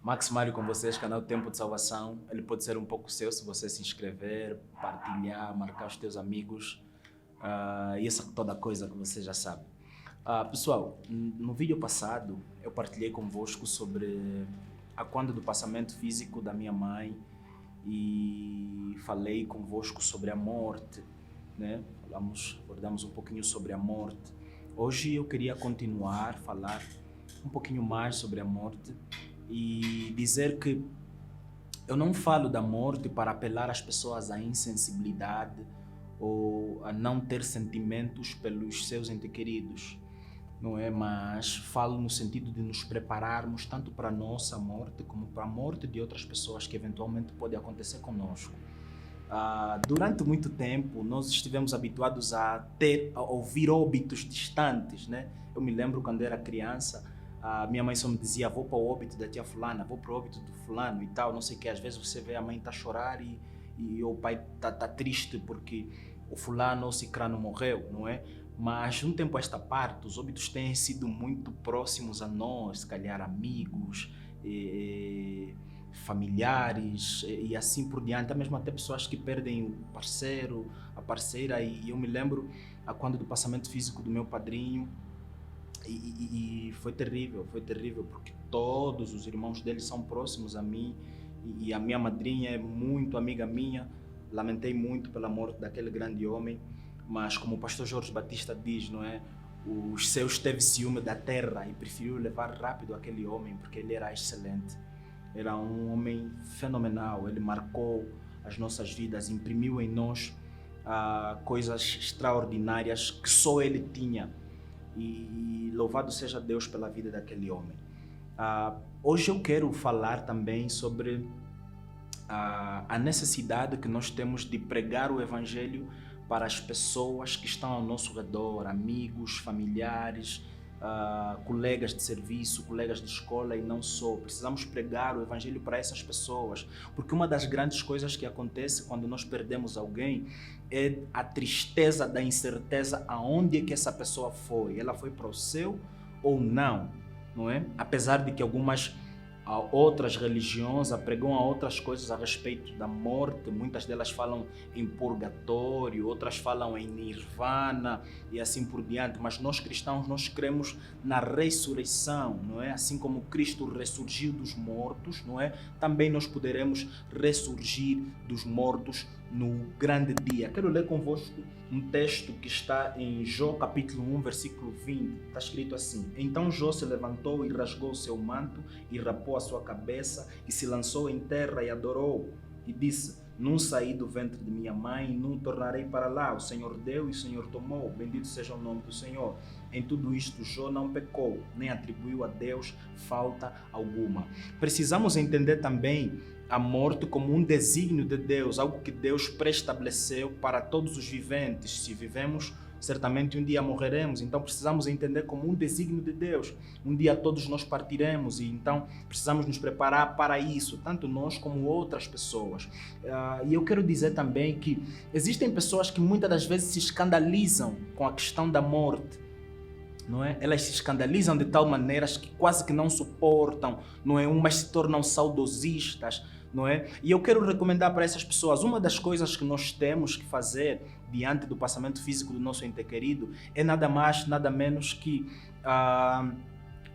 Max Mário com vocês, canal Tempo de Salvação. Ele pode ser um pouco seu se você se inscrever, partilhar, marcar os teus amigos e essa toda coisa que você já sabe. Pessoal, no vídeo passado eu partilhei convosco sobre a quando do passamento físico da minha mãe e falei convosco sobre a morte, né? Abordamos um pouquinho sobre a morte. Hoje eu queria continuar a falar um pouquinho mais sobre a morte e dizer que eu não falo da morte para apelar as pessoas à insensibilidade ou a não ter sentimentos pelos seus entes queridos, não é? Mas falo no sentido de nos prepararmos tanto para a nossa morte como para a morte de outras pessoas que eventualmente pode acontecer conosco. Durante muito tempo nós estivemos habituados a ouvir óbitos distantes, né? Eu me lembro quando era criança, minha mãe só me dizia: vou para o óbito da tia fulana, vou para o óbito do fulano e tal, não sei o que. Às vezes você vê a mãe tá a chorar e o pai tá triste porque o fulano ou cicrano morreu, não é? Mas de um tempo a esta parte, os óbitos têm sido muito próximos a nós, se calhar amigos, familiares e assim por diante, mesmo até pessoas que perdem o parceiro, a parceira. E eu me lembro quando do passamento físico do meu padrinho, e foi terrível, porque todos os irmãos dele são próximos a mim e a minha madrinha é muito amiga minha. Lamentei muito pela morte daquele grande homem, mas como o pastor Jorge Batista diz, não é? Os céus teve ciúme da terra e preferiu levar rápido aquele homem porque ele era excelente. Era um homem fenomenal, ele marcou as nossas vidas, imprimiu em nós coisas extraordinárias que só ele tinha. E louvado seja Deus pela vida daquele homem. Hoje eu quero falar também sobre a necessidade que nós temos de pregar o Evangelho para as pessoas que estão ao nosso redor, amigos, familiares, colegas de serviço, colegas de escola e não só. Precisamos pregar o Evangelho para essas pessoas, porque uma das grandes coisas que acontece quando nós perdemos alguém é a tristeza da incerteza aonde é que essa pessoa foi. Ela foi para o céu ou não, não é? Apesar de que algumas outras religiões apregam a outras coisas a respeito da morte, muitas delas falam em purgatório, outras falam em nirvana e assim por diante, mas nós cristãos, nós cremos na ressurreição, não é? Assim como Cristo ressurgiu dos mortos, não é? Também nós poderemos ressurgir dos mortos no grande dia. Quero ler convosco um texto que está em Jó capítulo 1, versículo 20. Está escrito assim: Então Jó se levantou e rasgou o seu manto e rapou a sua cabeça e se lançou em terra e adorou e disse: Não saí do ventre de minha mãe, não tornarei para lá. O Senhor deu e o Senhor tomou. Bendito seja o nome do Senhor. Em tudo isto Jó não pecou, nem atribuiu a Deus falta alguma. Precisamos entender também a morte como um desígnio de Deus, algo que Deus pré-estabeleceu para todos os viventes. Se vivemos, certamente um dia morreremos, então precisamos entender como um desígnio de Deus. Um dia todos nós partiremos e então precisamos nos preparar para isso, tanto nós como outras pessoas. E eu quero dizer também que existem pessoas que muitas das vezes se escandalizam com a questão da morte, não é? Elas se escandalizam de tal maneira que quase que não suportam, não é? Umas se tornam saudosistas, não é? E eu quero recomendar para essas pessoas, uma das coisas que nós temos que fazer diante do passamento físico do nosso ente querido é nada mais, nada menos que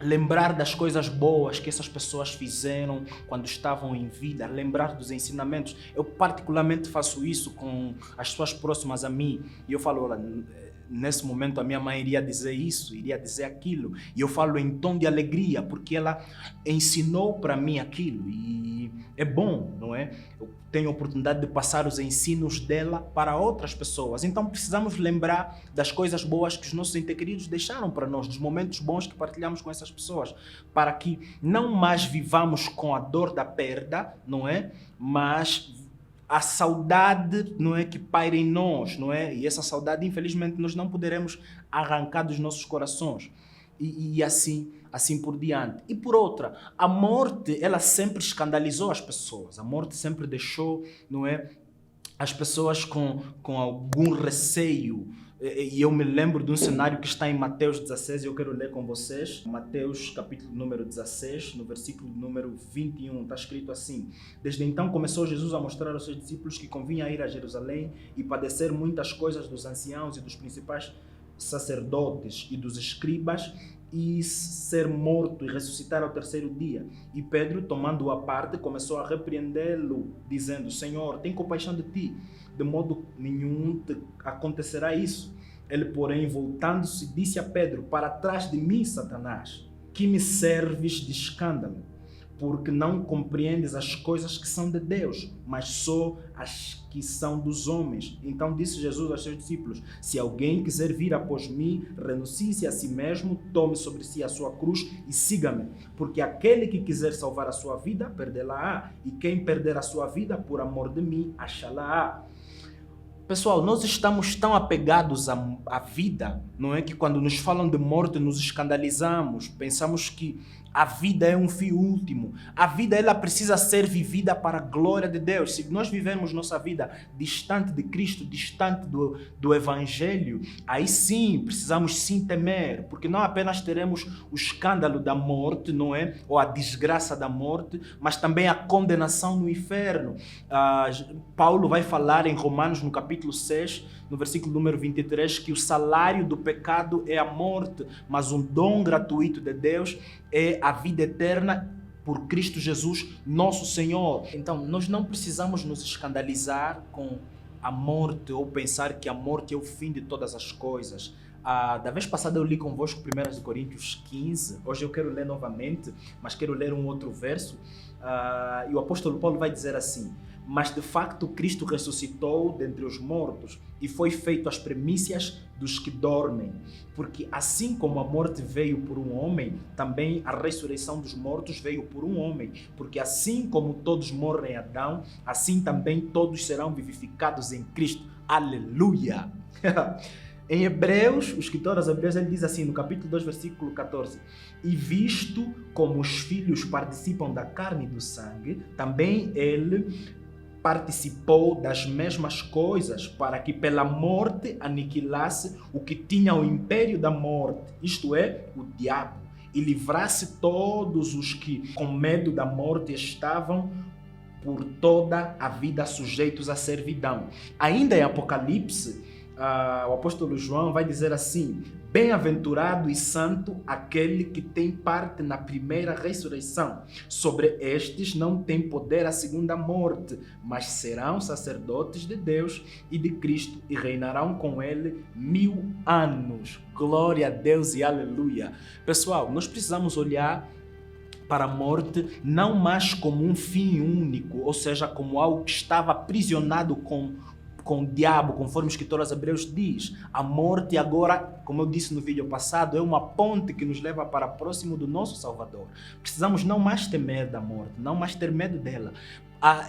lembrar das coisas boas que essas pessoas fizeram quando estavam em vida, lembrar dos ensinamentos. Eu particularmente faço isso com as pessoas próximas a mim e eu falo: olha, nesse momento a minha mãe iria dizer isso, iria dizer aquilo, e eu falo em tom de alegria porque ela ensinou para mim aquilo e é bom, não é? Eu tenho a oportunidade de passar os ensinos dela para outras pessoas, então precisamos lembrar das coisas boas que os nossos entes queridos deixaram para nós, dos momentos bons que partilhamos com essas pessoas, para que não mais vivamos com a dor da perda, não é? Mas a saudade, não é, que paira em nós, não é? E essa saudade, infelizmente, nós não poderemos arrancar dos nossos corações. E assim por diante. E por outra, a morte, ela sempre escandalizou as pessoas. A morte sempre deixou, não é, as pessoas com algum receio. E eu me lembro de um cenário que está em Mateus 16, e eu quero ler com vocês. Mateus capítulo número 16, no versículo número 21, está escrito assim: Desde então começou Jesus a mostrar aos seus discípulos que convinha ir a Jerusalém e padecer muitas coisas dos anciãos e dos principais sacerdotes e dos escribas, e ser morto e ressuscitar ao terceiro dia. E Pedro, tomando-o à parte, começou a repreendê-lo, dizendo: Senhor, tem compaixão de ti, de modo nenhum te acontecerá isso. Ele, porém, voltando-se, disse a Pedro: Para trás de mim, Satanás, que me serves de escândalo, porque não compreendes as coisas que são de Deus, mas só as que são dos homens. Então disse Jesus aos seus discípulos: Se alguém quiser vir após mim, renuncie-se a si mesmo, tome sobre si a sua cruz e siga-me. Porque aquele que quiser salvar a sua vida, perdê-la-á, e quem perder a sua vida por amor de mim, achá-la-á. Pessoal, nós estamos tão apegados à vida, não é, que quando nos falam de morte nos escandalizamos, pensamos que a vida é um fim último. A vida, ela precisa ser vivida para a glória de Deus. Se nós vivemos nossa vida distante de Cristo, distante do Evangelho, aí sim, precisamos sim temer, porque não apenas teremos o escândalo da morte, não é, ou a desgraça da morte, mas também a condenação no inferno. Paulo vai falar em Romanos, no capítulo 6, no versículo número 23, que o salário do pecado é a morte, mas um dom gratuito de Deus é a vida eterna por Cristo Jesus, nosso Senhor. Então, nós não precisamos nos escandalizar com a morte ou pensar que a morte é o fim de todas as coisas. Da vez passada eu li convosco 1 Coríntios 15, hoje eu quero ler novamente, mas quero ler um outro verso, e o apóstolo Paulo vai dizer assim: Mas de facto Cristo ressuscitou dentre os mortos e foi feito as primícias dos que dormem. Porque assim como a morte veio por um homem, também a ressurreição dos mortos veio por um homem. Porque assim como todos morrem em Adão, assim também todos serão vivificados em Cristo. Aleluia! Em Hebreus, o escritor aos Hebreus, ele diz assim, no capítulo 2, versículo 14: E visto como os filhos participam da carne e do sangue, também ele participou das mesmas coisas, para que pela morte aniquilasse o que tinha o império da morte, isto é, o diabo, e livrasse todos os que com medo da morte estavam por toda a vida sujeitos à servidão. Ainda em Apocalipse, o apóstolo João vai dizer assim: Bem-aventurado e santo aquele que tem parte na primeira ressurreição. Sobre estes não tem poder a segunda morte, mas serão sacerdotes de Deus e de Cristo e reinarão com ele 1000 anos. Glória a Deus e aleluia. Pessoal, nós precisamos olhar para a morte não mais como um fim único, ou seja, como algo que estava aprisionado com o diabo, conforme o escritor aos Hebreus diz. A morte agora, como eu disse no vídeo passado, é uma ponte que nos leva para próximo do nosso Salvador. Precisamos não mais temer da morte, não mais ter medo dela.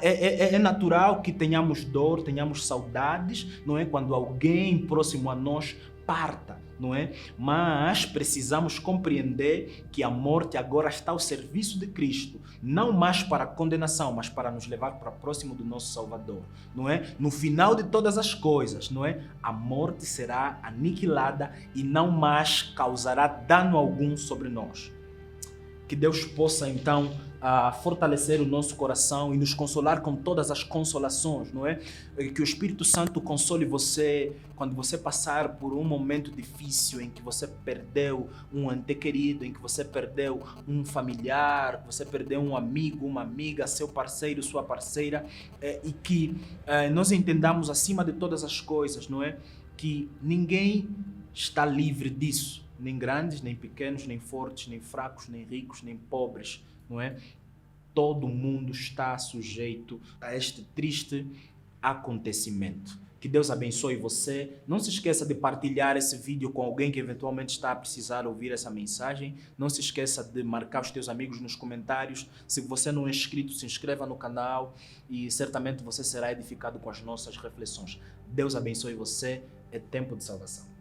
É natural que tenhamos dor, tenhamos saudades, não é? Quando alguém próximo a nós parta, não é? Mas precisamos compreender que a morte agora está ao serviço de Cristo, não mais para a condenação, mas para nos levar para próximo do nosso Salvador, não é? No final de todas as coisas, não é? A morte será aniquilada e não mais causará dano algum sobre nós. Que Deus possa então fortalecer o nosso coração e nos consolar com todas as consolações, não é? Que o Espírito Santo console você quando você passar por um momento difícil em que você perdeu um ente querido, em que você perdeu um familiar, você perdeu um amigo, uma amiga, seu parceiro, sua parceira, e que nós entendamos acima de todas as coisas, não é? Que ninguém está livre disso. Nem grandes, nem pequenos, nem fortes, nem fracos, nem ricos, nem pobres, não é? Todo mundo está sujeito a este triste acontecimento. Que Deus abençoe você. Não se esqueça de partilhar esse vídeo com alguém que eventualmente está a precisar ouvir essa mensagem. Não se esqueça de marcar os teus amigos nos comentários. Se você não é inscrito, se inscreva no canal e certamente você será edificado com as nossas reflexões. Deus abençoe você. É tempo de salvação.